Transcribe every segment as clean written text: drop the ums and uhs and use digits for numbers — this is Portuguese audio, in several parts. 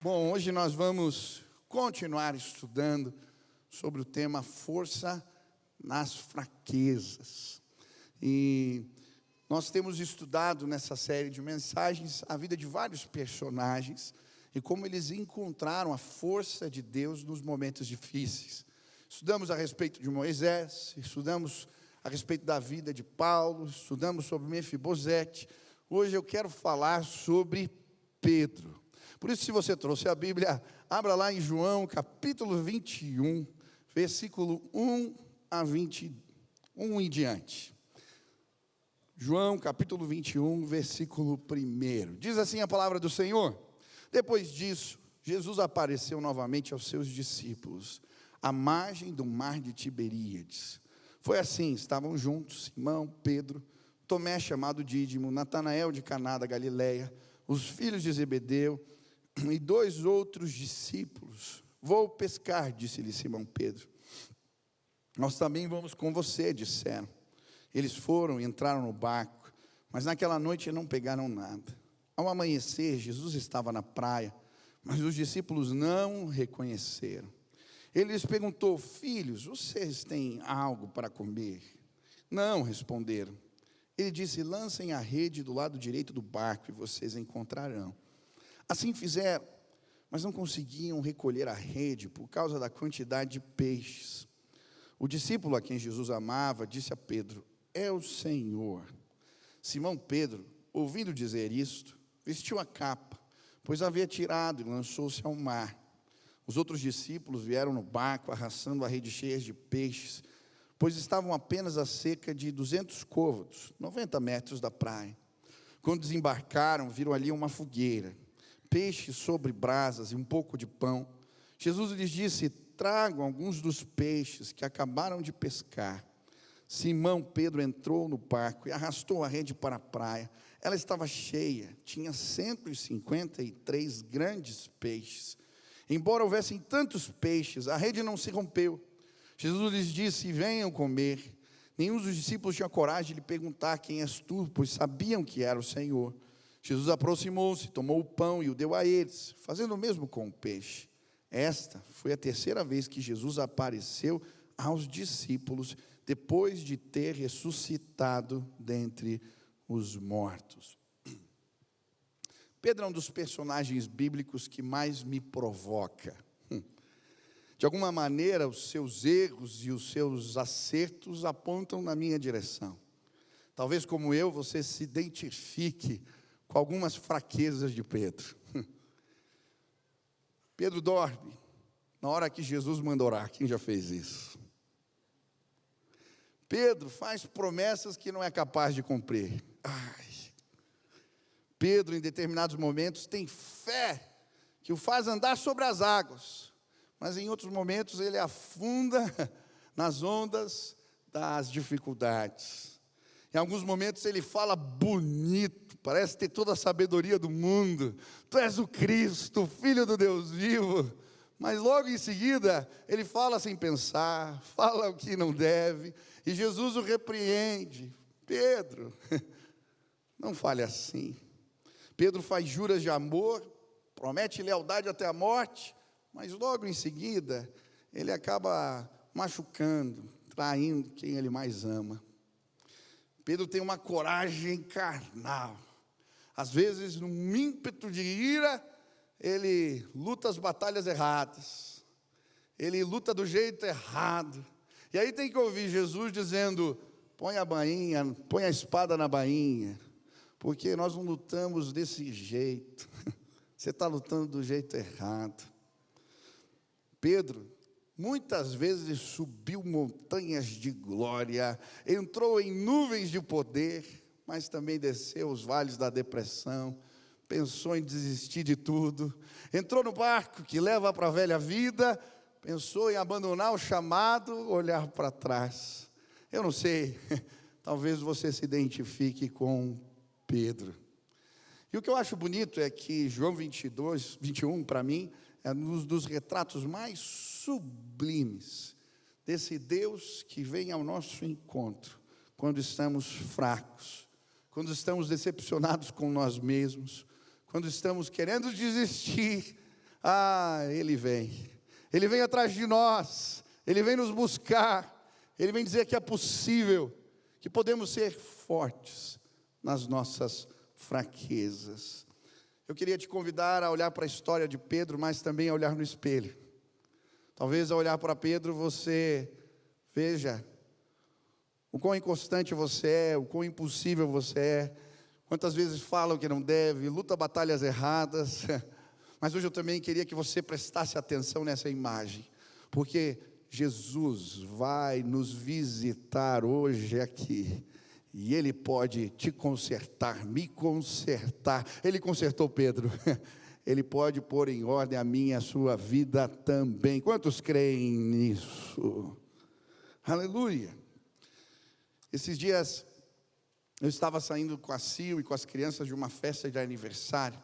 Bom, hoje nós vamos continuar estudando sobre o tema força nas fraquezas. E nós temos estudado nessa série de mensagens a vida de vários personagens e como eles encontraram a força de Deus nos momentos difíceis. Estudamos a respeito de Moisés, estudamos a respeito da vida de Paulo, estudamos sobre Mefibosete. Hoje eu quero falar sobre Pedro. Por isso, se você trouxe a Bíblia, abra lá em João, capítulo 21, versículo 1 a 21 em diante. João, capítulo 21, versículo 1. Diz assim a palavra do Senhor: Depois disso, Jesus apareceu novamente aos seus discípulos, à margem do mar de Tiberíades. Foi assim, estavam juntos Simão, Pedro, Tomé, chamado Dídimo, Natanael de Caná da Galileia, os filhos de Zebedeu, e dois outros discípulos. Vou pescar, disse-lhe Simão Pedro. Nós também vamos com você, disseram. Eles foram e entraram no barco, mas naquela noite não pegaram nada. Ao amanhecer, Jesus estava na praia, mas os discípulos não o reconheceram. Ele lhes perguntou: filhos, vocês têm algo para comer? Não, responderam. Ele disse: lancem a rede do lado direito do barco e vocês encontrarão. Assim fizeram, mas não conseguiam recolher a rede por causa da quantidade de peixes. O discípulo a quem Jesus amava disse a Pedro: é o Senhor. Simão Pedro, ouvindo dizer isto, vestiu a capa, pois havia tirado e lançou-se ao mar. Os outros discípulos vieram no barco arrastando a rede cheia de peixes, pois estavam apenas a cerca de 200 côvados, 90 metros da praia. Quando desembarcaram, viram ali uma fogueira, peixe sobre brasas e um pouco de pão. Jesus lhes disse: tragam alguns dos peixes que acabaram de pescar. Simão Pedro entrou no barco e arrastou a rede para a praia. Ela estava cheia, tinha 153 grandes peixes. Embora houvessem tantos peixes, a rede não se rompeu. Jesus lhes disse: venham comer. Nenhum dos discípulos tinha coragem de lhe perguntar: quem és tu? Pois sabiam que era o Senhor. Jesus aproximou-se, tomou o pão e o deu a eles, fazendo o mesmo com o peixe. Esta foi a terceira vez que Jesus apareceu aos discípulos, depois de ter ressuscitado dentre os mortos. Pedro é um dos personagens bíblicos que mais me provoca. De alguma maneira, os seus erros e os seus acertos apontam na minha direção. Talvez, como eu, você se identifique com algumas fraquezas de Pedro. Pedro dorme na hora que Jesus manda orar. Quem já fez isso? Pedro faz promessas que não é capaz de cumprir. Pedro, em determinados momentos, tem fé que o faz andar sobre as águas, mas em outros momentos ele afunda nas ondas das dificuldades. Em alguns momentos ele fala bonito, parece ter toda a sabedoria do mundo. Tu és o Cristo, o Filho do Deus vivo. Mas logo em seguida ele fala sem pensar, fala o que não deve. E Jesus o repreende: Pedro, não fale assim. Pedro faz juras de amor, promete lealdade até a morte, mas logo em seguida ele acaba machucando, traindo quem ele mais ama. Pedro tem uma coragem carnal. Às vezes, num ímpeto de ira, ele luta as batalhas erradas. Ele luta do jeito errado. E aí tem que ouvir Jesus dizendo: põe a bainha, põe a espada na bainha, porque nós não lutamos desse jeito. Você está lutando do jeito errado. Pedro muitas vezes subiu montanhas de glória, entrou em nuvens de poder, mas também desceu os vales da depressão, pensou em desistir de tudo, entrou no barco que leva para a velha vida, pensou em abandonar o chamado, olhar para trás. Eu não sei, talvez você se identifique com Pedro. E o que eu acho bonito é que João 21, para mim, é um dos retratos mais sublimes desse Deus que vem ao nosso encontro quando estamos fracos, quando estamos decepcionados com nós mesmos, quando estamos querendo desistir. Ele vem. Ele vem atrás de nós. Ele vem nos buscar. Ele vem dizer que é possível, que podemos ser fortes nas nossas fraquezas. Eu queria te convidar a olhar para a história de Pedro, mas também a olhar no espelho. Talvez ao olhar para Pedro você veja o quão inconstante você é, o quão impossível você é, quantas vezes fala o que não deve, luta batalhas erradas. Mas hoje eu também queria que você prestasse atenção nessa imagem, porque Jesus vai nos visitar hoje aqui, e Ele pode te consertar, me consertar. Ele consertou Pedro, Ele pode pôr em ordem a minha e a sua vida também. Quantos creem nisso? Aleluia. Esses dias eu estava saindo com a Sil e com as crianças de uma festa de aniversário,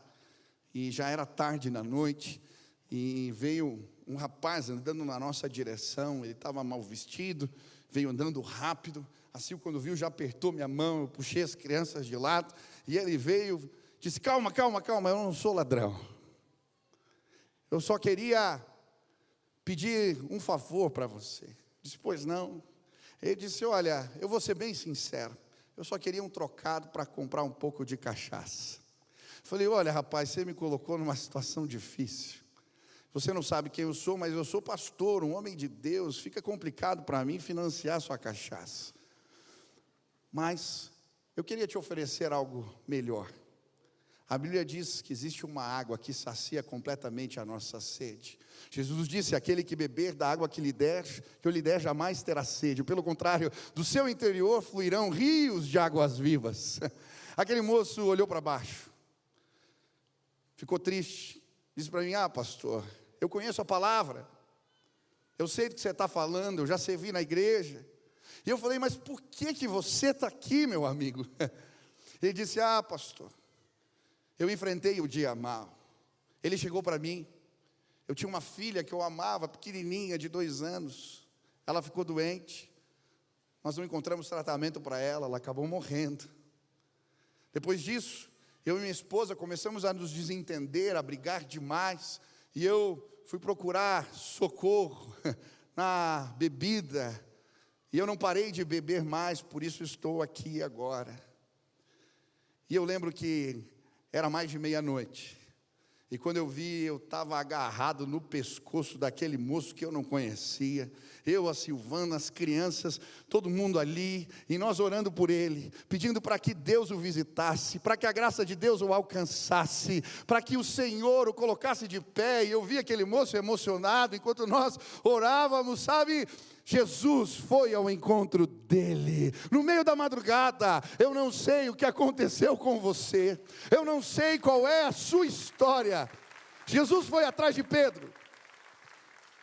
e já era tarde na noite, e veio um rapaz andando na nossa direção. Ele estava mal vestido, veio andando rápido. A Sil, quando viu, já apertou minha mão. Eu puxei as crianças de lado, e ele veio, disse: calma, eu não sou ladrão, eu só queria pedir um favor para você. Disse: pois não. Ele disse: olha, eu vou ser bem sincero, eu só queria um trocado para comprar um pouco de cachaça. Falei: olha, rapaz, você me colocou numa situação difícil. Você não sabe quem eu sou, mas eu sou pastor, um homem de Deus. Fica complicado para mim financiar sua cachaça. Mas eu queria te oferecer algo melhor. A Bíblia diz que existe uma água que sacia completamente a nossa sede. Jesus disse: aquele que beber da água que eu lhe der, jamais terá sede. Pelo contrário, do seu interior fluirão rios de águas vivas. Aquele moço olhou para baixo, ficou triste, disse para mim: pastor, eu conheço a palavra, eu sei do que você está falando, eu já servi na igreja. E eu falei: mas por que você está aqui, meu amigo? Ele disse: pastor, eu enfrentei o dia mal. Ele chegou para mim, eu tinha uma filha que eu amava, pequenininha, de 2 anos. Ela ficou doente, nós não encontramos tratamento para ela acabou morrendo. Depois disso, eu e minha esposa começamos a nos desentender, a brigar demais, e eu fui procurar socorro na bebida, e eu não parei de beber mais, por isso estou aqui agora. E eu lembro que era mais de meia-noite, e quando eu vi, eu estava agarrado no pescoço daquele moço que eu não conhecia. Eu, a Silvana, as crianças, todo mundo ali, e nós orando por ele, pedindo para que Deus o visitasse, para que a graça de Deus o alcançasse, para que o Senhor o colocasse de pé. E eu vi aquele moço emocionado, enquanto nós orávamos, sabe? Jesus foi ao encontro dele, no meio da madrugada. Eu não sei o que aconteceu com você, eu não sei qual é a sua história. Jesus foi atrás de Pedro,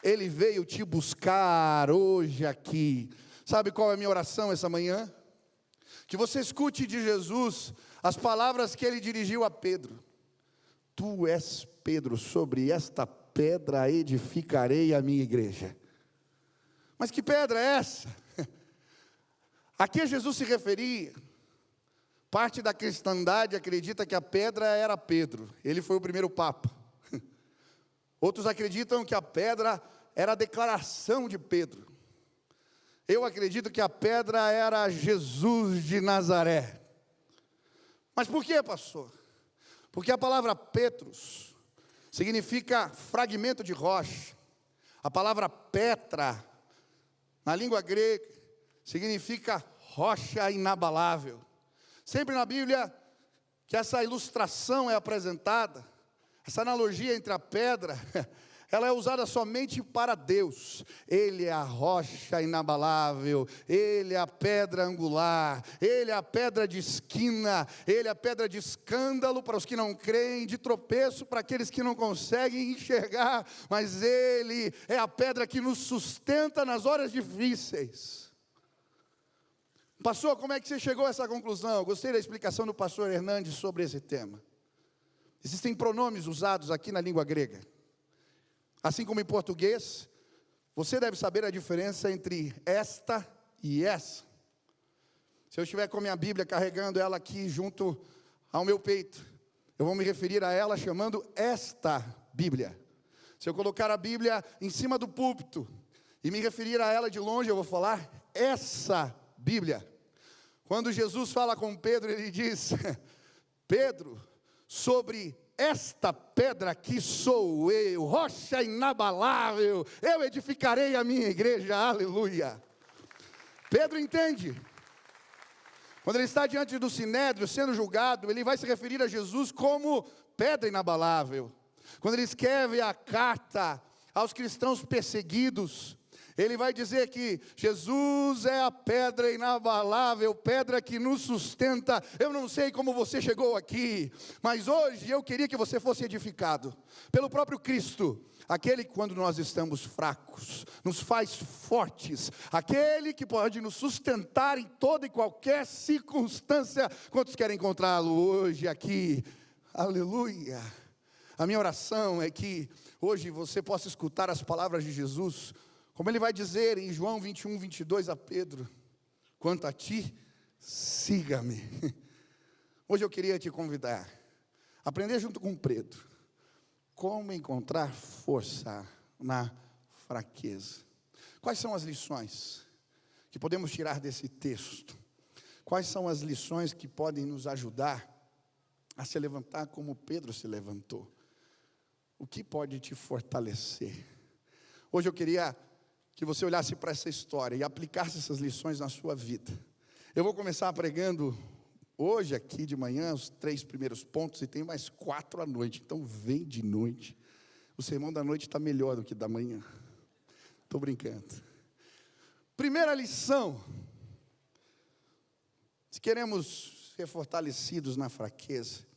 ele veio te buscar hoje aqui. Sabe qual é a minha oração essa manhã? Que você escute de Jesus as palavras que ele dirigiu a Pedro: tu és Pedro, sobre esta pedra edificarei a minha igreja. Mas que pedra é essa? A que Jesus se referia? Parte da cristandade acredita que a pedra era Pedro, ele foi o primeiro papa. Outros acreditam que a pedra era a declaração de Pedro. Eu acredito que a pedra era Jesus de Nazaré. Mas por que, pastor? Porque a palavra Petrus significa fragmento de rocha. A palavra Petra, na língua grega, significa rocha inabalável. Sempre na Bíblia que essa ilustração é apresentada, essa analogia entre a pedra, ela é usada somente para Deus. Ele é a rocha inabalável, Ele é a pedra angular, Ele é a pedra de esquina, Ele é a pedra de escândalo para os que não creem, de tropeço para aqueles que não conseguem enxergar, mas Ele é a pedra que nos sustenta nas horas difíceis. Pastor, como é que você chegou a essa conclusão? Eu gostei da explicação do pastor Hernandes sobre esse tema. Existem pronomes usados aqui na língua grega. Assim como em português, você deve saber a diferença entre esta e essa. Se eu estiver com a minha Bíblia carregando ela aqui junto ao meu peito, eu vou me referir a ela chamando esta Bíblia. Se eu colocar a Bíblia em cima do púlpito e me referir a ela de longe, eu vou falar essa Bíblia. Quando Jesus fala com Pedro, ele diz: Pedro, sobre esta pedra aqui sou eu, rocha inabalável, eu edificarei a minha igreja, aleluia. Pedro entende. Quando ele está diante do sinédrio, sendo julgado, ele vai se referir a Jesus como pedra inabalável. Quando ele escreve a carta aos cristãos perseguidos, ele vai dizer que Jesus é a pedra inabalável, pedra que nos sustenta. Eu não sei como você chegou aqui, mas hoje eu queria que você fosse edificado pelo próprio Cristo. Aquele que, quando nós estamos fracos, nos faz fortes. Aquele que pode nos sustentar em toda e qualquer circunstância. Quantos querem encontrá-lo hoje aqui? Aleluia. A minha oração é que hoje você possa escutar as palavras de Jesus, como ele vai dizer em João 21, 22 a Pedro: quanto a ti, siga-me. Hoje eu queria te convidar a aprender junto com Pedro como encontrar força na fraqueza. Quais são as lições que podemos tirar desse texto? Quais são as lições que podem nos ajudar a se levantar como Pedro se levantou? O que pode te fortalecer? Hoje eu queria que você olhasse para essa história e aplicasse essas lições na sua vida. Eu vou começar pregando hoje aqui de manhã os 3 primeiros pontos e tem mais 4 à noite. Então vem de noite. O sermão da noite está melhor do que da manhã. Estou brincando. Primeira lição: se queremos ser fortalecidos na fraqueza,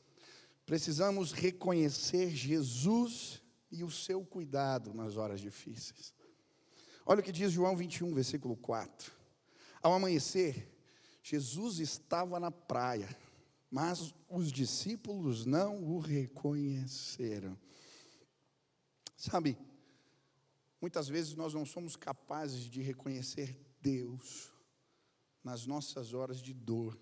precisamos reconhecer Jesus e o seu cuidado nas horas difíceis. Olha o que diz João 21, versículo 4. Ao amanhecer, Jesus estava na praia, mas os discípulos não o reconheceram. Sabe, muitas vezes nós não somos capazes de reconhecer Deus nas nossas horas de dor,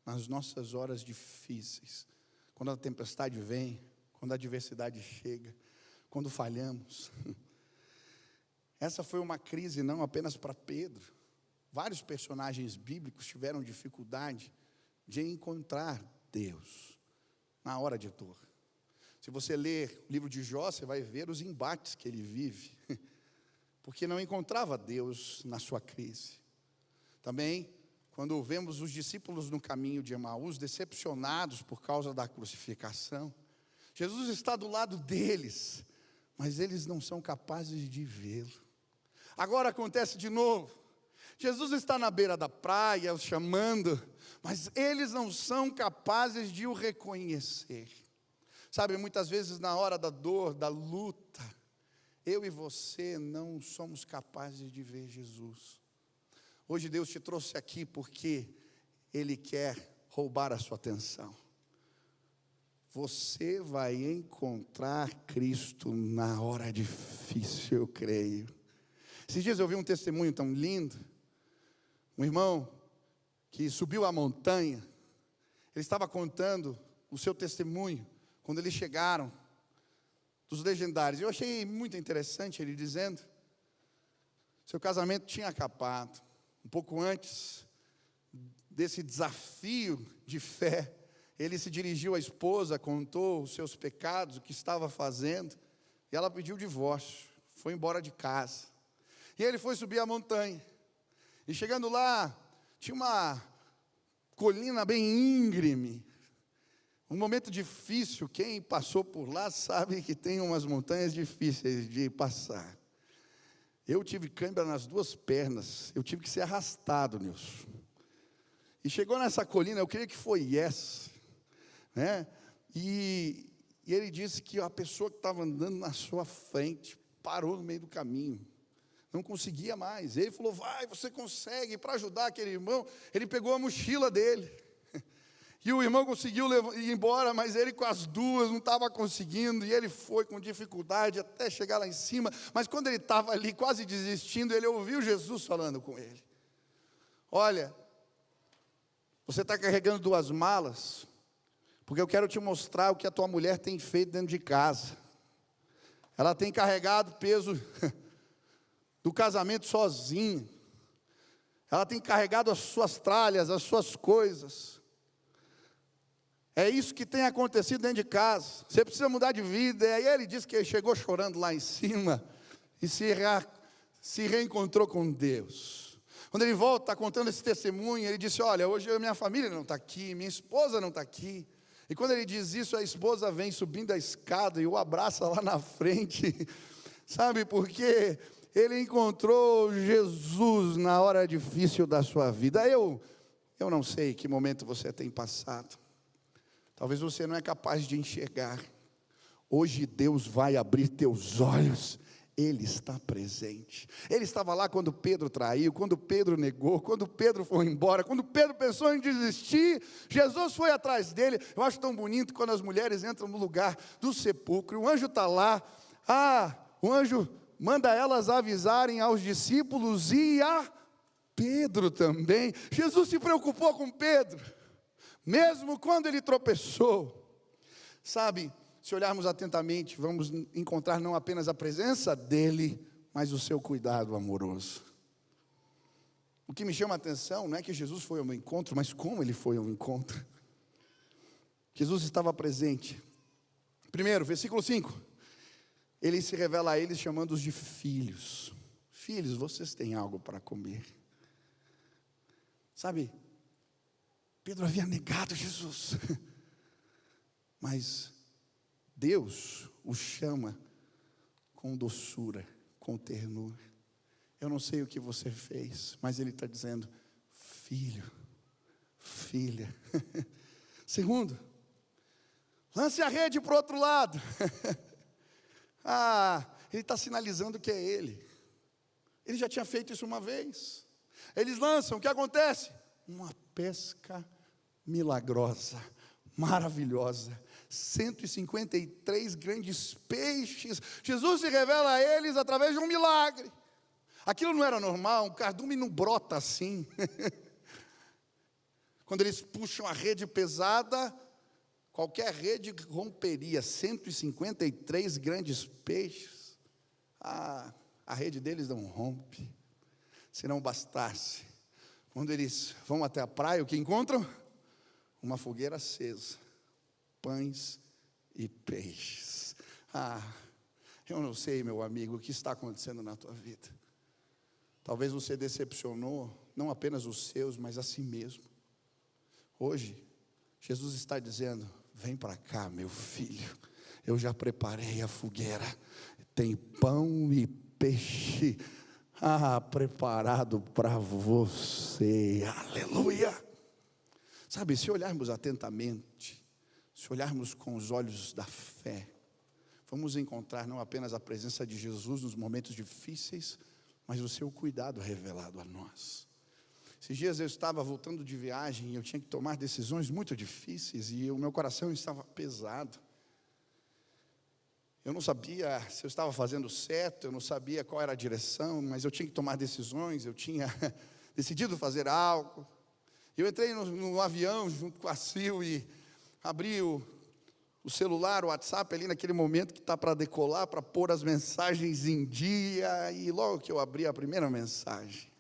nas nossas horas difíceis. Quando a tempestade vem, quando a adversidade chega, quando falhamos. Essa foi uma crise não apenas para Pedro. Vários personagens bíblicos tiveram dificuldade de encontrar Deus na hora de dor. Se você ler o livro de Jó, você vai ver os embates que ele vive, porque não encontrava Deus na sua crise. Também, quando vemos os discípulos no caminho de Emaús, decepcionados por causa da crucificação, Jesus está do lado deles, mas eles não são capazes de vê-lo. Agora acontece de novo. Jesus está na beira da praia, os chamando, mas eles não são capazes de o reconhecer. Sabe, muitas vezes na hora da dor, da luta, eu e você não somos capazes de ver Jesus. Hoje Deus te trouxe aqui porque Ele quer roubar a sua atenção. Você vai encontrar Cristo na hora difícil, eu creio. Esses dias eu vi um testemunho tão lindo. Um irmão que subiu a montanha, ele estava contando o seu testemunho, quando eles chegaram, dos legendários. Eu achei muito interessante ele dizendo, seu casamento tinha acabado. Um pouco antes desse desafio de fé, ele se dirigiu à esposa, contou os seus pecados, o que estava fazendo, e ela pediu o divórcio, foi embora de casa. E ele foi subir a montanha. E chegando lá, tinha uma colina bem íngreme, um momento difícil. Quem passou por lá sabe que tem umas montanhas difíceis de passar. Eu tive cãibra nas 2 pernas, eu tive que ser arrastado, Nilson. E chegou nessa colina, eu creio que foi essa, né? E ele disse que a pessoa que estava andando na sua frente parou no meio do caminho. Não conseguia mais. Ele falou, vai, você consegue. Para ajudar aquele irmão, ele pegou a mochila dele. E o irmão conseguiu ir embora, mas ele com as 2 não estava conseguindo. E ele foi com dificuldade até chegar lá em cima. Mas quando ele estava ali quase desistindo, ele ouviu Jesus falando com ele. Olha, você está carregando 2 malas, porque eu quero te mostrar o que a tua mulher tem feito dentro de casa. Ela tem carregado o peso do casamento sozinha. Ela tem carregado as suas tralhas, as suas coisas. É isso que tem acontecido dentro de casa. Você precisa mudar de vida. E aí ele disse que ele chegou chorando lá em cima e se reencontrou com Deus. Quando ele volta contando esse testemunho, ele disse: olha, hoje minha família não está aqui, minha esposa não está aqui. E quando ele diz isso, a esposa vem subindo a escada e o abraça lá na frente. Sabe por quê? Ele encontrou Jesus na hora difícil da sua vida. Eu não sei que momento você tem passado. Talvez você não é capaz de enxergar. Hoje Deus vai abrir teus olhos. Ele está presente. Ele estava lá quando Pedro traiu, quando Pedro negou, quando Pedro foi embora, quando Pedro pensou em desistir. Jesus foi atrás dele. Eu acho tão bonito quando as mulheres entram no lugar do sepulcro. O anjo está lá. O anjo manda elas avisarem aos discípulos e a Pedro também. Jesus se preocupou com Pedro, mesmo quando ele tropeçou. Sabe, se olharmos atentamente, vamos encontrar não apenas a presença dele, mas o seu cuidado amoroso. O que me chama a atenção não é que Jesus foi ao meu encontro, mas como ele foi ao encontro. Jesus estava presente. Primeiro, versículo 5. Ele se revela a eles chamando-os de filhos. Filhos, vocês têm algo para comer. Sabe, Pedro havia negado Jesus, mas Deus o chama com doçura, com ternura. Eu não sei o que você fez, mas Ele está dizendo: filho, filha. Segundo, lance a rede para o outro lado. Ele está sinalizando que é Ele. Ele já tinha feito isso uma vez. Eles lançam, o que acontece? Uma pesca milagrosa, maravilhosa. 153 grandes peixes. Jesus se revela a eles através de um milagre. Aquilo não era normal, um cardume não brota assim. Quando eles puxam a rede pesada, qualquer rede romperia. 153 grandes peixes. A rede deles não rompe. Se não bastasse, quando eles vão até a praia, o que encontram? Uma fogueira acesa, pães e peixes. Eu não sei, meu amigo, o que está acontecendo na tua vida. Talvez você decepcionou, não apenas os seus, mas a si mesmo. Hoje, Jesus está dizendo: vem para cá, meu filho, eu já preparei a fogueira, tem pão e peixe, preparado para você, aleluia. Sabe, se olharmos atentamente, se olharmos com os olhos da fé, vamos encontrar não apenas a presença de Jesus nos momentos difíceis, mas o seu cuidado revelado a nós. Esses dias eu estava voltando de viagem e eu tinha que tomar decisões muito difíceis e o meu coração estava pesado. Eu não sabia se eu estava fazendo certo, eu não sabia qual era a direção, mas eu tinha que tomar decisões, eu tinha decidido fazer algo. Eu entrei no avião junto com a Sil e abri o celular, o WhatsApp ali naquele momento que está para decolar, para pôr as mensagens em dia. E logo que eu abri a primeira mensagem,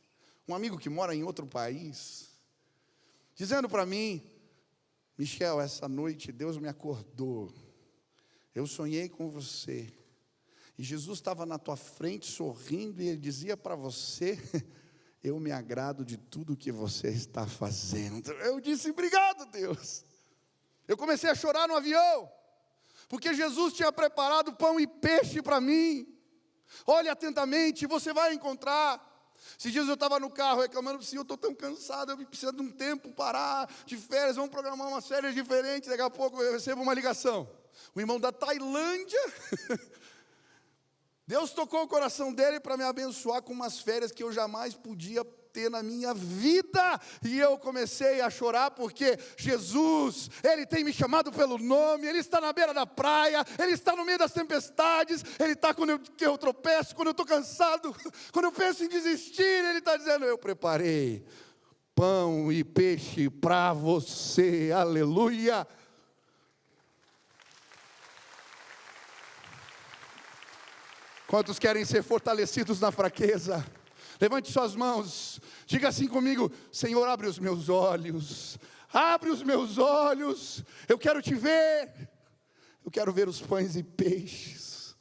um amigo que mora em outro país, dizendo para mim: Michel, essa noite Deus me acordou. Eu sonhei com você. E Jesus estava na tua frente sorrindo e Ele dizia para você: eu me agrado de tudo que você está fazendo. Eu disse: obrigado, Deus. Eu comecei a chorar no avião, porque Jesus tinha preparado pão e peixe para mim. Olhe atentamente, você vai encontrar. Esses dias eu estava no carro reclamando assim: eu estou tão cansado, eu preciso de um tempo, parar de férias, vamos programar umas férias diferentes. Daqui a pouco eu recebo uma ligação. O irmão da Tailândia, Deus tocou o coração dele para me abençoar com umas férias que eu jamais podia ter na minha vida. E eu comecei a chorar porque Jesus, Ele tem me chamado pelo nome. Ele está na beira da praia, Ele está no meio das tempestades, Ele está quando eu tropeço, quando eu estou cansado, quando eu penso em desistir. Ele está dizendo: eu preparei pão e peixe para você, aleluia. Quantos querem ser fortalecidos na fraqueza? Levante suas mãos, diga assim comigo: Senhor, abre os meus olhos, abre os meus olhos, eu quero te ver, eu quero ver os pães e peixes,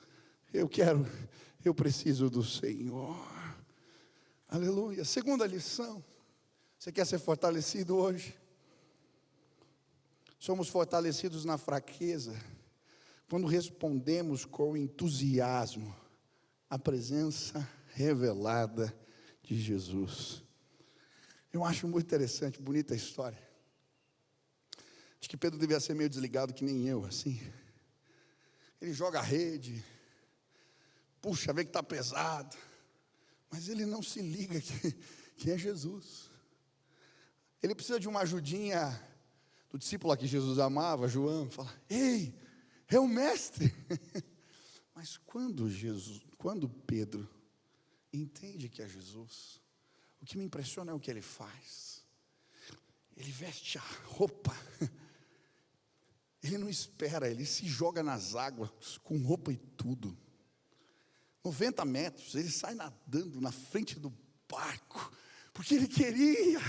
eu preciso do Senhor. Aleluia. Segunda lição, você quer ser fortalecido hoje? Somos fortalecidos na fraqueza quando respondemos com entusiasmo à presença revelada de Jesus. Eu acho muito interessante, bonita a história. Acho que Pedro devia ser meio desligado que nem eu, assim. Ele joga a rede, puxa, vê que está pesado, mas ele não se liga que é Jesus. Ele precisa de uma ajudinha do discípulo a que Jesus amava, João, fala: ei, é o mestre. Mas quando Pedro entende que é Jesus, o que me impressiona é o que ele faz. Ele veste a roupa, ele não espera, ele se joga nas águas com roupa e tudo. 90 metros, ele sai nadando na frente do barco, porque ele queria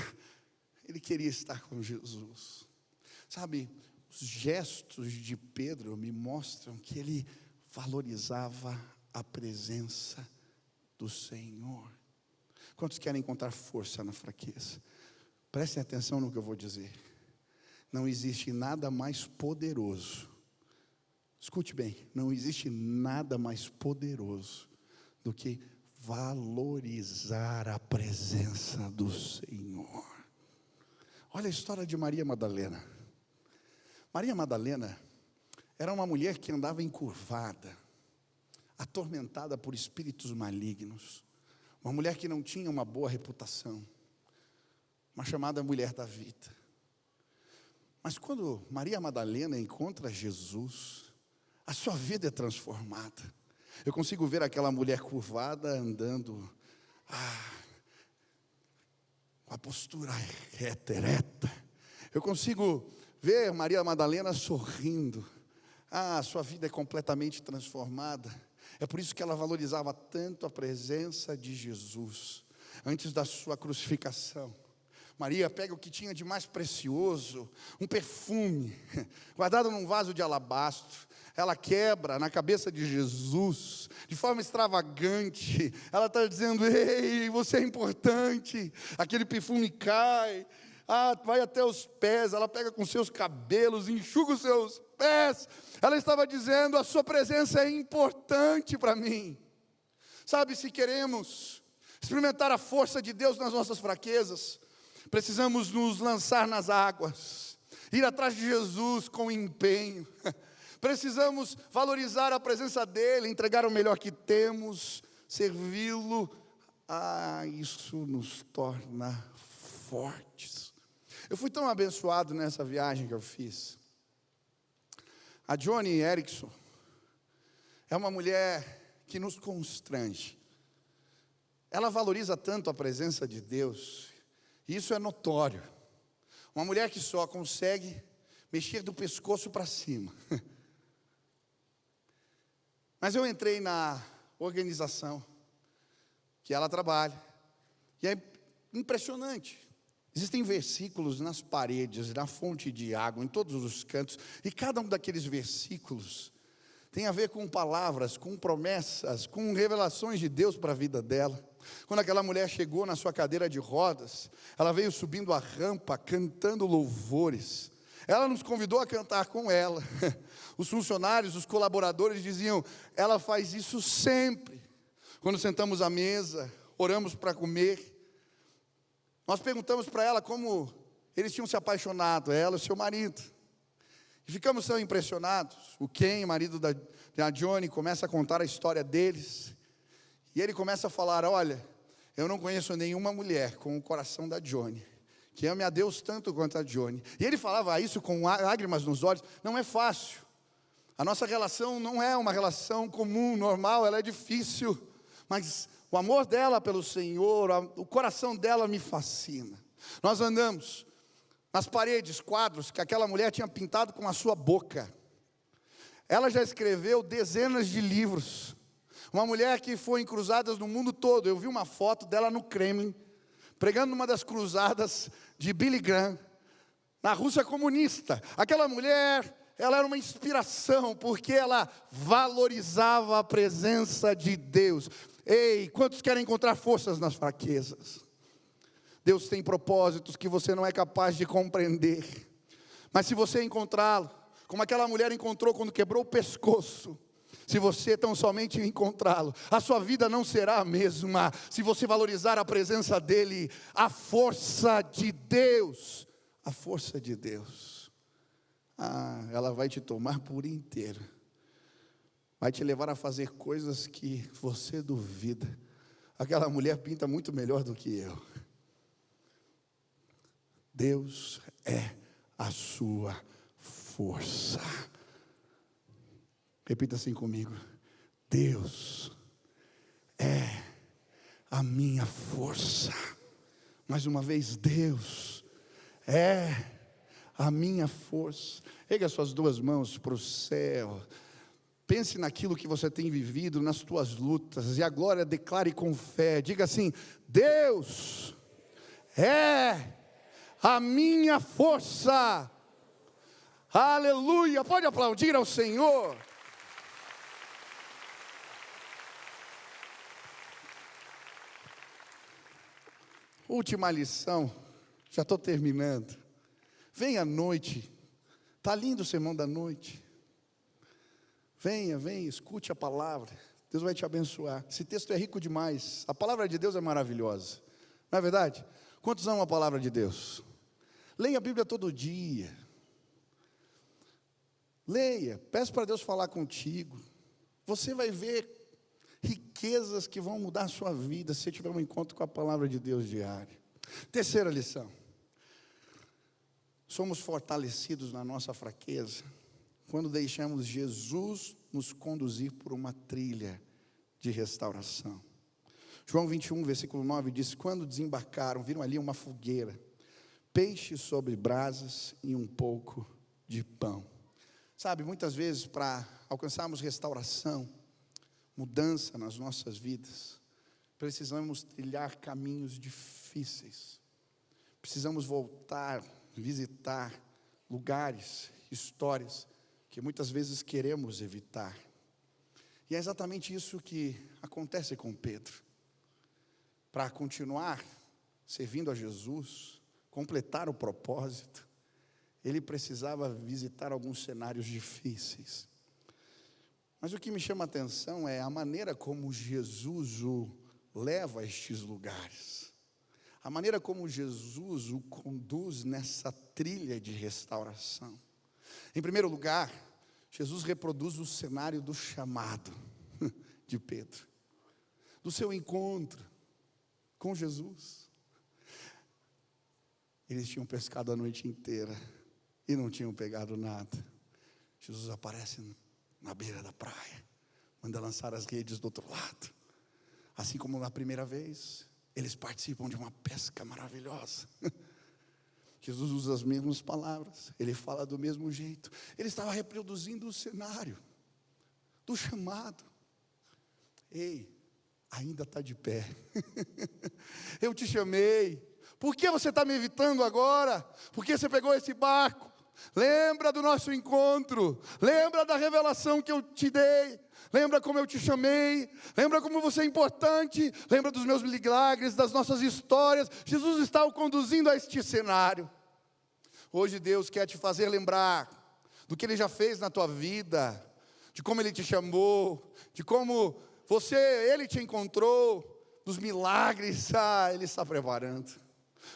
estar com Jesus. Sabe, os gestos de Pedro me mostram que ele valorizava a presença do Senhor. Quantos querem encontrar força na fraqueza? Prestem atenção no que eu vou dizer. Não existe nada mais poderoso, escute bem, não existe nada mais poderoso do que valorizar a presença do Senhor. Olha a história de Maria Madalena. Maria Madalena era uma mulher que andava encurvada, atormentada por espíritos malignos, uma mulher que não tinha uma boa reputação, uma chamada mulher da vida. Mas quando Maria Madalena encontra Jesus, a sua vida é transformada. Eu consigo ver aquela mulher curvada andando, com a postura ereta. Eu consigo ver Maria Madalena sorrindo. A sua vida é completamente transformada. É por isso que ela valorizava tanto a presença de Jesus antes da sua crucificação. Maria pega o que tinha de mais precioso, um perfume, guardado num vaso de alabastro. Ela quebra na cabeça de Jesus, de forma extravagante. Ela está dizendo: ei, você é importante. Aquele perfume cai, vai até os pés. Ela pega com seus cabelos, enxuga os seus pés. Ela estava dizendo: a sua presença é importante para mim. Sabe, se queremos experimentar a força de Deus nas nossas fraquezas, precisamos nos lançar nas águas, ir atrás de Jesus com empenho. Precisamos valorizar a presença dEle, entregar o melhor que temos, servi-lo. Isso nos torna fortes. Eu fui tão abençoado nessa viagem que eu fiz. A Joni Eareckson é uma mulher que nos constrange. Ela valoriza tanto a presença de Deus, e isso é notório. Uma mulher que só consegue mexer do pescoço para cima. Mas eu entrei na organização que ela trabalha, e é impressionante. Existem versículos nas paredes, na fonte de água, em todos os cantos, e cada um daqueles versículos tem a ver com palavras, com promessas, com revelações de Deus para a vida dela. Quando aquela mulher chegou na sua cadeira de rodas, ela veio subindo a rampa, cantando louvores. Ela nos convidou a cantar com ela. Os funcionários, os colaboradores diziam: ela faz isso sempre. Quando sentamos à mesa, oramos para comer, nós perguntamos para ela como eles tinham se apaixonado, ela e o seu marido. E ficamos tão impressionados. O Ken, marido da Joni, começa a contar a história deles. E ele começa a falar: olha, eu não conheço nenhuma mulher com o coração da Joni, que ame a Deus tanto quanto a Joni. E ele falava isso com lágrimas nos olhos. Não é fácil. A nossa relação não é uma relação comum, normal, ela é difícil. Mas o amor dela pelo Senhor, o coração dela me fascina. Nós andamos nas paredes, quadros que aquela mulher tinha pintado com a sua boca. Ela já escreveu dezenas de livros. Uma mulher que foi em cruzadas no mundo todo. Eu vi uma foto dela no Kremlin, pregando numa das cruzadas de Billy Graham, na Rússia comunista. Aquela mulher, ela era uma inspiração, porque ela valorizava a presença de Deus. Ei, quantos querem encontrar forças nas fraquezas? Deus tem propósitos que você não é capaz de compreender. Mas se você encontrá-lo, como aquela mulher encontrou quando quebrou o pescoço, se você tão somente encontrá-lo, a sua vida não será a mesma. Se você valorizar a presença dEle, a força de Deus, ela vai te tomar por inteiro. Vai te levar a fazer coisas que você duvida. Aquela mulher pinta muito melhor do que eu. Deus é a sua força. Repita assim comigo: Deus é a minha força. Mais uma vez, Deus é a minha força. Erga as suas duas mãos para o céu. Pense naquilo que você tem vivido, nas tuas lutas, e a glória declare com fé. Diga assim: Deus é a minha força. Aleluia. Pode aplaudir ao Senhor. Última lição, já estou terminando. Vem à noite, está lindo o sermão da noite. Venha, escute a palavra, Deus vai te abençoar. Esse texto é rico demais, a palavra de Deus é maravilhosa, não é verdade? Quantos amam a palavra de Deus? Leia a Bíblia todo dia. Leia, peça para Deus falar contigo. Você vai ver riquezas que vão mudar a sua vida se você tiver um encontro com a palavra de Deus diário. Terceira lição: somos fortalecidos na nossa fraqueza quando deixamos Jesus nos conduzir por uma trilha de restauração. João 21, versículo 9 diz: quando desembarcaram, viram ali uma fogueira, peixes sobre brasas e um pouco de pão. Sabe, muitas vezes para alcançarmos restauração, mudança nas nossas vidas, precisamos trilhar caminhos difíceis. Precisamos voltar, visitar lugares, histórias que muitas vezes queremos evitar. E é exatamente isso que acontece com Pedro. Para continuar servindo a Jesus, completar o propósito, ele precisava visitar alguns cenários difíceis. Mas o que me chama a atenção é a maneira como Jesus o leva a estes lugares. A maneira como Jesus o conduz nessa trilha de restauração. Em primeiro lugar, Jesus reproduz o cenário do chamado de Pedro, do seu encontro com Jesus. Eles tinham pescado a noite inteira e não tinham pegado nada. Jesus aparece na beira da praia, manda lançar as redes do outro lado. Assim como na primeira vez, eles participam de uma pesca maravilhosa. Jesus usa as mesmas palavras, ele fala do mesmo jeito. Ele estava reproduzindo o cenário do chamado. Ei, ainda está de pé. Eu te chamei. Por que você está me evitando agora? Por que você pegou esse barco? Lembra do nosso encontro. Lembra da revelação que eu te dei. Lembra como eu te chamei. Lembra como você é importante. Lembra dos meus milagres, das nossas histórias. Jesus está o conduzindo a este cenário. Hoje Deus quer te fazer lembrar do que Ele já fez na tua vida, de como Ele te chamou, de como Ele te encontrou, dos milagres. Ele está preparando.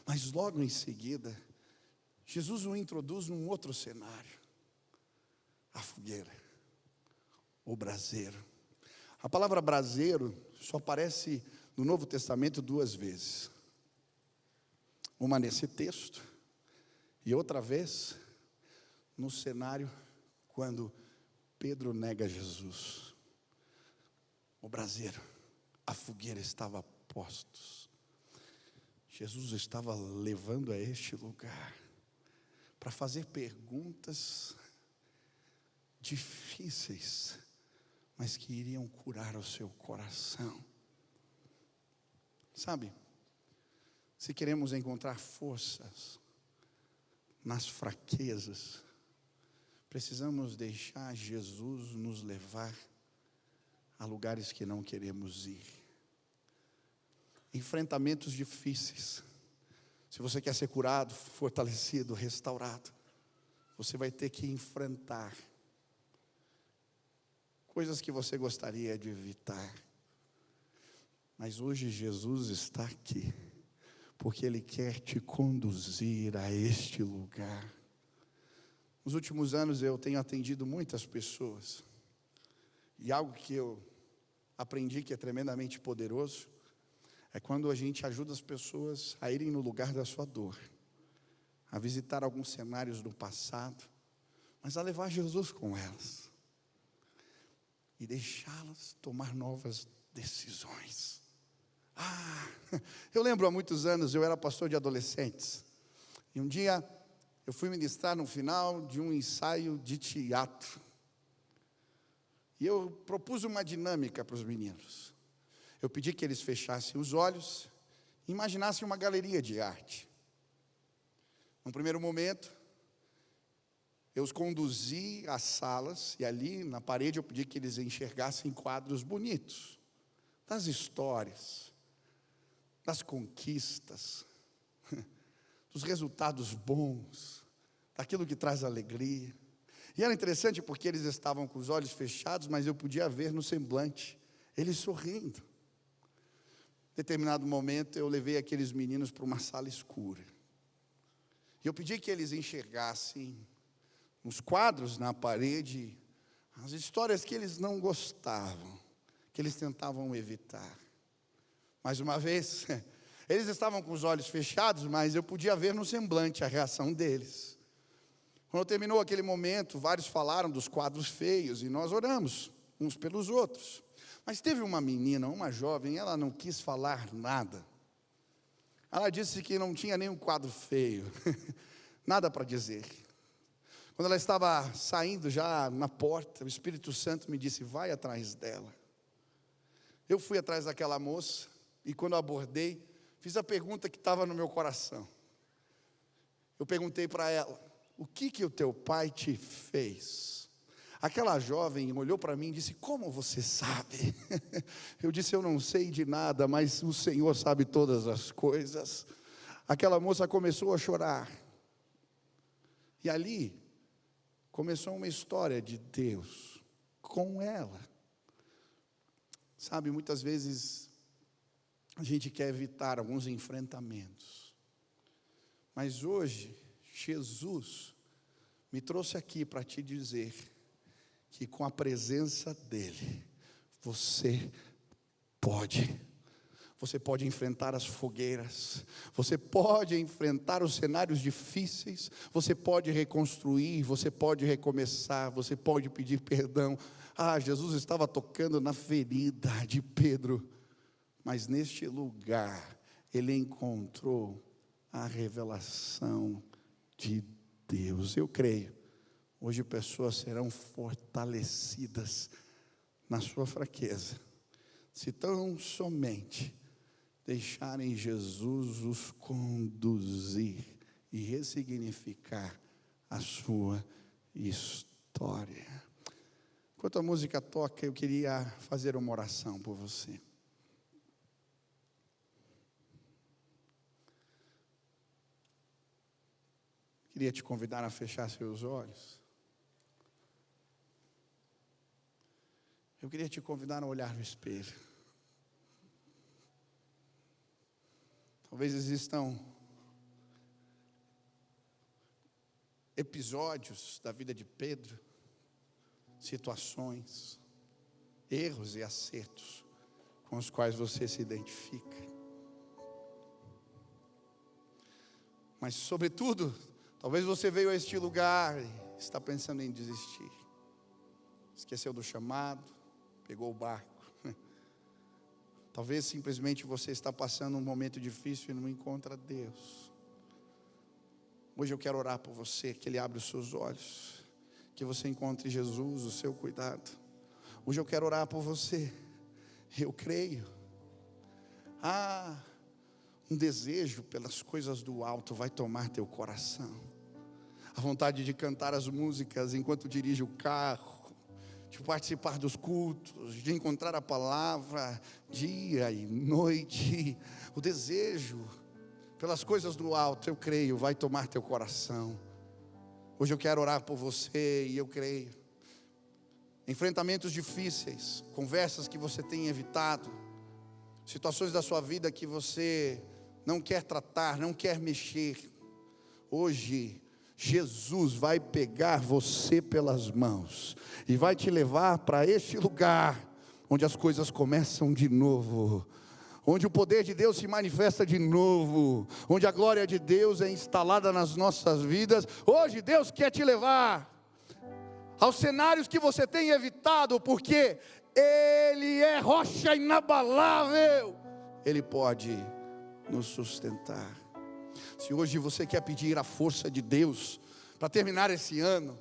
Mas logo em seguida, Jesus o introduz num outro cenário: a fogueira, o braseiro. A palavra braseiro só aparece no Novo Testamento 2 vezes. Uma nesse texto e outra vez no cenário quando Pedro nega Jesus. O braseiro, a fogueira estava a postos. Jesus estava levando a este lugar para fazer perguntas difíceis, mas que iriam curar o seu coração. Sabe, se queremos encontrar forças nas fraquezas, precisamos deixar Jesus nos levar a lugares que não queremos ir. Enfrentamentos difíceis. Se você quer ser curado, fortalecido, restaurado, você vai ter que enfrentar coisas que você gostaria de evitar. Mas hoje Jesus está aqui, porque Ele quer te conduzir a este lugar. Nos últimos anos eu tenho atendido muitas pessoas, e algo que eu aprendi que é tremendamente poderoso, é quando a gente ajuda as pessoas a irem no lugar da sua dor, a visitar alguns cenários do passado, mas a levar Jesus com elas, e deixá-las tomar novas decisões. Eu lembro há muitos anos, eu era pastor de adolescentes, e um dia eu fui ministrar no final de um ensaio de teatro, e eu propus uma dinâmica para os meninos. Eu pedi que eles fechassem os olhos e imaginassem uma galeria de arte. No primeiro momento, eu os conduzi às salas, e ali na parede eu pedi que eles enxergassem quadros bonitos, das histórias, das conquistas, dos resultados bons, daquilo que traz alegria. E era interessante porque eles estavam com os olhos fechados, mas eu podia ver no semblante eles sorrindo. Em determinado momento eu levei aqueles meninos para uma sala escura, e eu pedi que eles enxergassem nos quadros na parede as histórias que eles não gostavam, que eles tentavam evitar. Mais uma vez, eles estavam com os olhos fechados, mas eu podia ver no semblante a reação deles. Quando terminou aquele momento, vários falaram dos quadros feios, e nós oramos uns pelos outros. Mas teve uma menina, uma jovem, ela não quis falar nada. Ela disse que não tinha nenhum quadro feio, nada para dizer. Quando ela estava saindo já na porta, o Espírito Santo me disse: vai atrás dela. Eu fui atrás daquela moça, e quando eu abordei, fiz a pergunta que estava no meu coração. Eu perguntei para ela: o que o teu pai te fez? Aquela jovem olhou para mim e disse: como você sabe? Eu disse: eu não sei de nada, mas o Senhor sabe todas as coisas. Aquela moça começou a chorar, e ali começou uma história de Deus com ela. Sabe, muitas vezes a gente quer evitar alguns enfrentamentos, mas hoje Jesus me trouxe aqui para te dizer que com a presença dEle, você pode enfrentar as fogueiras, você pode enfrentar os cenários difíceis, você pode reconstruir, você pode recomeçar, você pode pedir perdão. Jesus estava tocando na ferida de Pedro, mas neste lugar, ele encontrou a revelação de Deus. Eu creio, hoje pessoas serão fortalecidas na sua fraqueza, se tão somente deixarem Jesus os conduzir e ressignificar a sua história. Enquanto a música toca, eu queria fazer uma oração por você. Queria te convidar a fechar seus olhos. Eu queria te convidar a olhar no espelho. Talvez existam episódios da vida de Pedro, situações, erros e acertos com os quais você se identifica. Mas, sobretudo, talvez você veio a este lugar e está pensando em desistir. Esqueceu do chamado, pegou o barco. Talvez simplesmente você está passando um momento difícil e não encontra Deus. Hoje eu quero orar por você, que Ele abra os seus olhos, que você encontre Jesus, o seu cuidado. Hoje eu quero orar por você. Eu creio. Um desejo pelas coisas do alto vai tomar teu coração. A vontade de cantar as músicas enquanto dirige o carro, de participar dos cultos, de encontrar a palavra dia e noite. O desejo pelas coisas do alto, eu creio, vai tomar teu coração. Hoje eu quero orar por você e eu creio. Enfrentamentos difíceis, conversas que você tem evitado, situações da sua vida que você não quer tratar, não quer mexer. Hoje, Jesus vai pegar você pelas mãos e vai te levar para este lugar onde as coisas começam de novo, onde o poder de Deus se manifesta de novo, onde a glória de Deus é instalada nas nossas vidas. Hoje Deus quer te levar aos cenários que você tem evitado, porque Ele é rocha inabalável, Ele pode nos sustentar. Se hoje você quer pedir a força de Deus para terminar esse ano,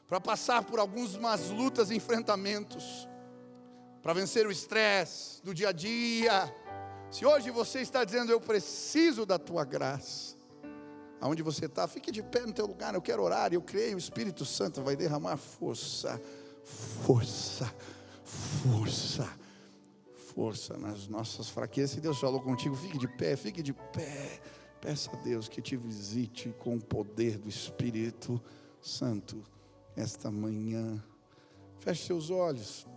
para passar por algumas lutas e enfrentamentos, para vencer o estresse do dia a dia, se hoje você está dizendo, eu preciso da tua graça, aonde você está, fique de pé no teu lugar. Eu quero orar, eu creio, o Espírito Santo vai derramar força, força, força, força nas nossas fraquezas. Se Deus falou contigo, fique de pé, fique de pé. Peça a Deus que te visite com o poder do Espírito Santo esta manhã. Feche seus olhos.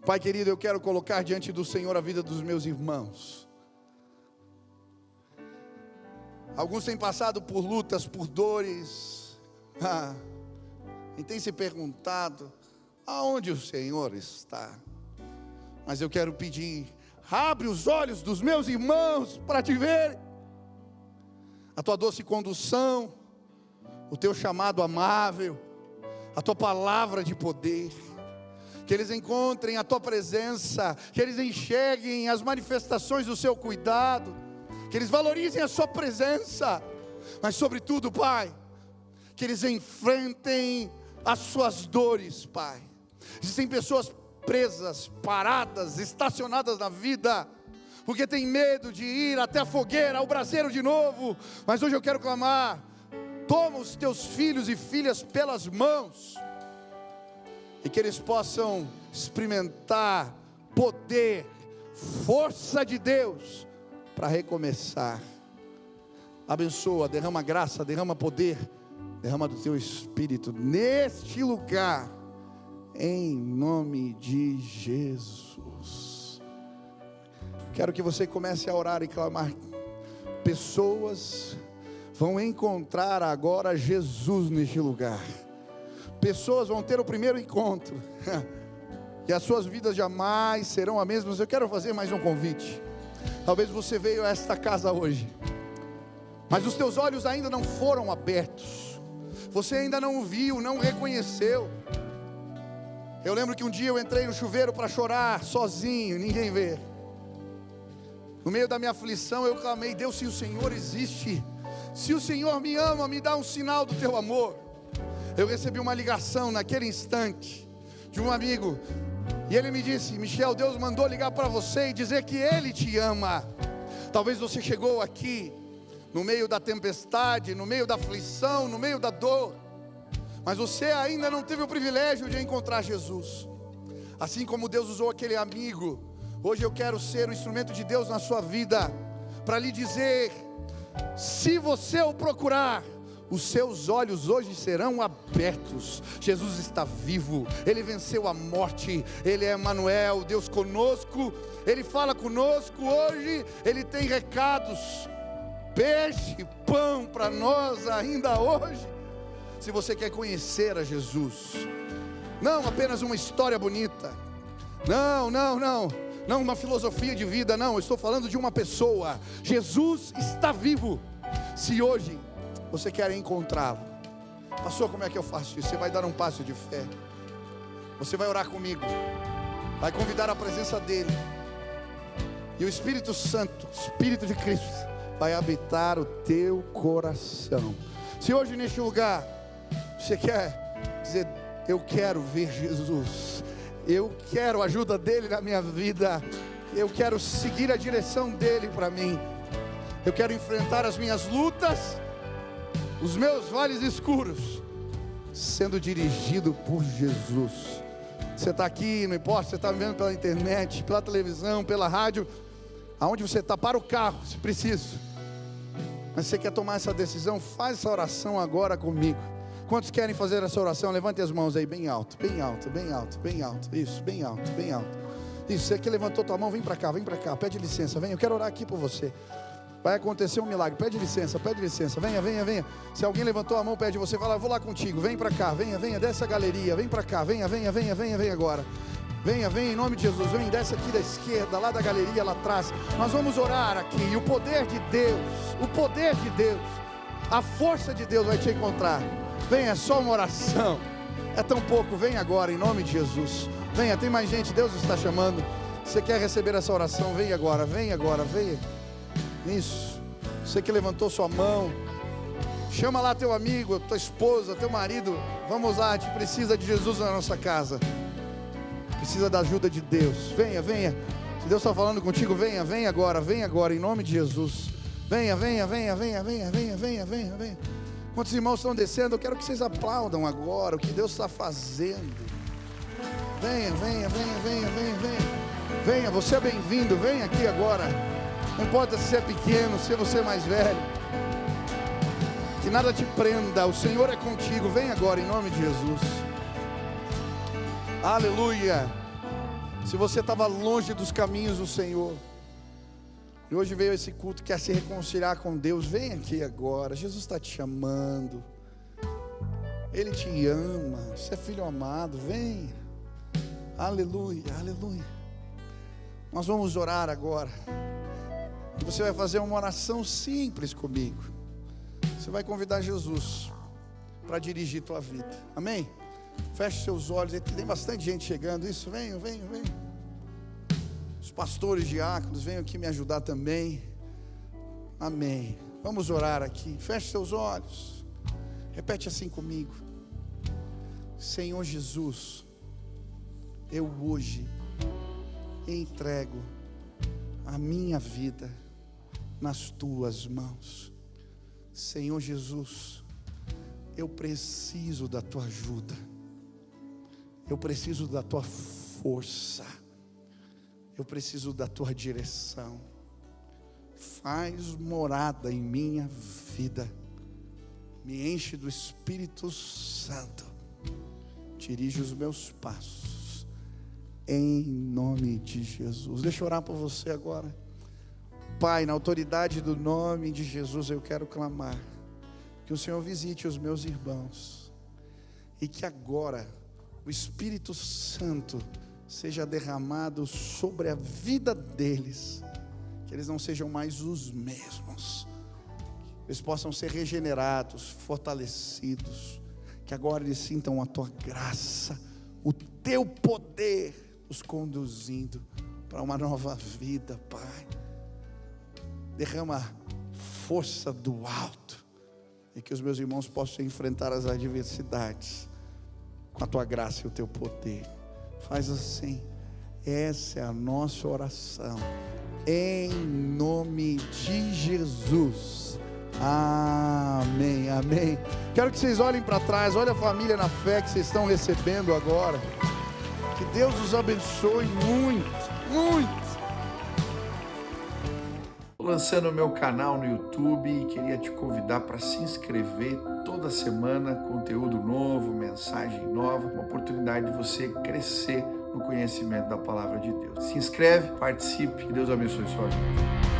Pai querido, eu quero colocar diante do Senhor a vida dos meus irmãos. Alguns têm passado por lutas, por dores, e têm se perguntado, aonde o Senhor está? Mas eu quero pedir, abre os olhos dos meus irmãos para te ver. A tua doce condução, o teu chamado amável, a tua palavra de poder. Que eles encontrem a tua presença, que eles enxerguem as manifestações do seu cuidado, que eles valorizem a sua presença, mas sobretudo, Pai, que eles enfrentem as suas dores, Pai. Existem pessoas presas, paradas, estacionadas na vida, porque tem medo de ir até a fogueira, ao braseiro de novo. Mas hoje eu quero clamar, toma os teus filhos e filhas pelas mãos, e que eles possam experimentar poder, força de Deus, para recomeçar. Abençoa, derrama graça, derrama poder, derrama do teu Espírito neste lugar, em nome de Jesus. Quero que você comece a orar e clamar. Pessoas vão encontrar agora Jesus neste lugar. Pessoas vão ter o primeiro encontro, e as suas vidas jamais serão as mesmas. Eu quero fazer mais um convite. Talvez você veio a esta casa hoje, mas os teus olhos ainda não foram abertos, você ainda não viu, não reconheceu. Eu lembro que um dia eu entrei no chuveiro para chorar, sozinho, ninguém vê. No meio da minha aflição eu clamei, Deus, se o Senhor existe, se o Senhor me ama, me dá um sinal do teu amor. Eu recebi uma ligação naquele instante, de um amigo, e ele me disse, Michel, Deus mandou ligar para você e dizer que Ele te ama. Talvez você chegou aqui, no meio da tempestade, no meio da aflição, no meio da dor, mas você ainda não teve o privilégio de encontrar Jesus. Assim como Deus usou aquele amigo, hoje eu quero ser o instrumento de Deus na sua vida, para lhe dizer, se você o procurar, os seus olhos hoje serão abertos. Jesus está vivo, Ele venceu a morte, Ele é Emanuel, Deus conosco, Ele fala conosco hoje, Ele tem recados, peixe, pão para nós ainda hoje. Se você quer conhecer a Jesus, não apenas uma história bonita, não uma filosofia de vida, não, eu estou falando de uma pessoa. Jesus está vivo. Se hoje você quer encontrá-lo, pastor, como é que eu faço isso? Você vai dar um passo de fé, você vai orar comigo, vai convidar a presença dEle, e o Espírito Santo, Espírito de Cristo, vai habitar o teu coração. Se hoje neste lugar, você quer dizer, Eu quero ver Jesus. Eu quero a ajuda dele na minha vida. Eu quero seguir a direção dele para mim. Eu quero enfrentar as minhas lutas, os meus vales escuros, sendo dirigido por Jesus. Você está aqui, não importa, você está me vendo pela internet, pela televisão, pela rádio, aonde você está, para o carro, se preciso. Mas você quer tomar essa decisão, faz essa oração agora comigo. Quantos querem fazer essa oração? Levante as mãos aí bem alto, bem alto, bem alto, bem alto. Isso, bem alto, bem alto. Isso, você que levantou tua mão, vem para cá, pede licença, vem, eu quero orar aqui por você. Vai acontecer um milagre, pede licença, venha, venha, venha. Se alguém levantou a mão, pede você, fala, eu vou lá contigo, vem para cá, venha, venha, desce a galeria, vem para cá, venha, venha, venha, venha, venha agora. Venha, venha em nome de Jesus, vem, desce aqui da esquerda, lá da galeria, lá atrás. Nós vamos orar aqui, e o poder de Deus, a força de Deus vai te encontrar. Venha, é só uma oração, é tão pouco, vem agora em nome de Jesus. Venha, tem mais gente, Deus está chamando. Você quer receber essa oração, vem agora, venha. Isso, você que levantou sua mão, chama lá teu amigo, tua esposa, teu marido. Vamos lá, a gente precisa de Jesus na nossa casa, precisa da ajuda de Deus. Venha, venha, se Deus está falando contigo, venha, venha agora, em nome de Jesus. Venha. Quantos irmãos estão descendo? Eu quero que vocês aplaudam agora o que Deus está fazendo. Venha. Venha, você é bem-vindo, venha aqui agora. Não importa se é pequeno, se você é mais velho, que nada te prenda, o Senhor é contigo. Vem agora em nome de Jesus. Aleluia. Se você estava longe dos caminhos do Senhor, e hoje veio esse culto, quer se reconciliar com Deus, vem aqui agora. Jesus está te chamando, Ele te ama, você é filho amado, vem. Aleluia. Nós vamos orar agora. Você vai fazer uma oração simples comigo. Você vai convidar Jesus para dirigir tua vida. Amém? Feche seus olhos. Tem bastante gente chegando. Isso, venham. Os pastores, diáconos, venham aqui me ajudar também. Amém. Vamos orar aqui. Feche seus olhos. Repete assim comigo. Senhor Jesus, eu hoje entrego a minha vida nas tuas mãos. Senhor Jesus, eu preciso da tua ajuda, eu preciso da tua força, eu preciso da tua direção. Faz morada em minha vida, me enche do Espírito Santo, dirige os meus passos, em nome de Jesus. Deixa eu orar por você agora. Pai, na autoridade do nome de Jesus, eu quero clamar que o Senhor visite os meus irmãos, e que agora o Espírito Santo seja derramado sobre a vida deles, que eles não sejam mais os mesmos, que eles possam ser regenerados, fortalecidos, que agora eles sintam a tua graça, o teu poder os conduzindo para uma nova vida. Pai, derrama força do alto, e que os meus irmãos possam enfrentar as adversidades com a tua graça e o teu poder. Faz assim, essa é a nossa oração, em nome de Jesus. Amém. Quero que vocês olhem para trás, olha a família na fé que vocês estão recebendo agora. Que Deus os abençoe muito. Estou lançando o meu canal no YouTube e queria te convidar para se inscrever. Toda semana, conteúdo novo, mensagem nova, uma oportunidade de você crescer no conhecimento da palavra de Deus. Se inscreve, participe, que Deus abençoe sua vida.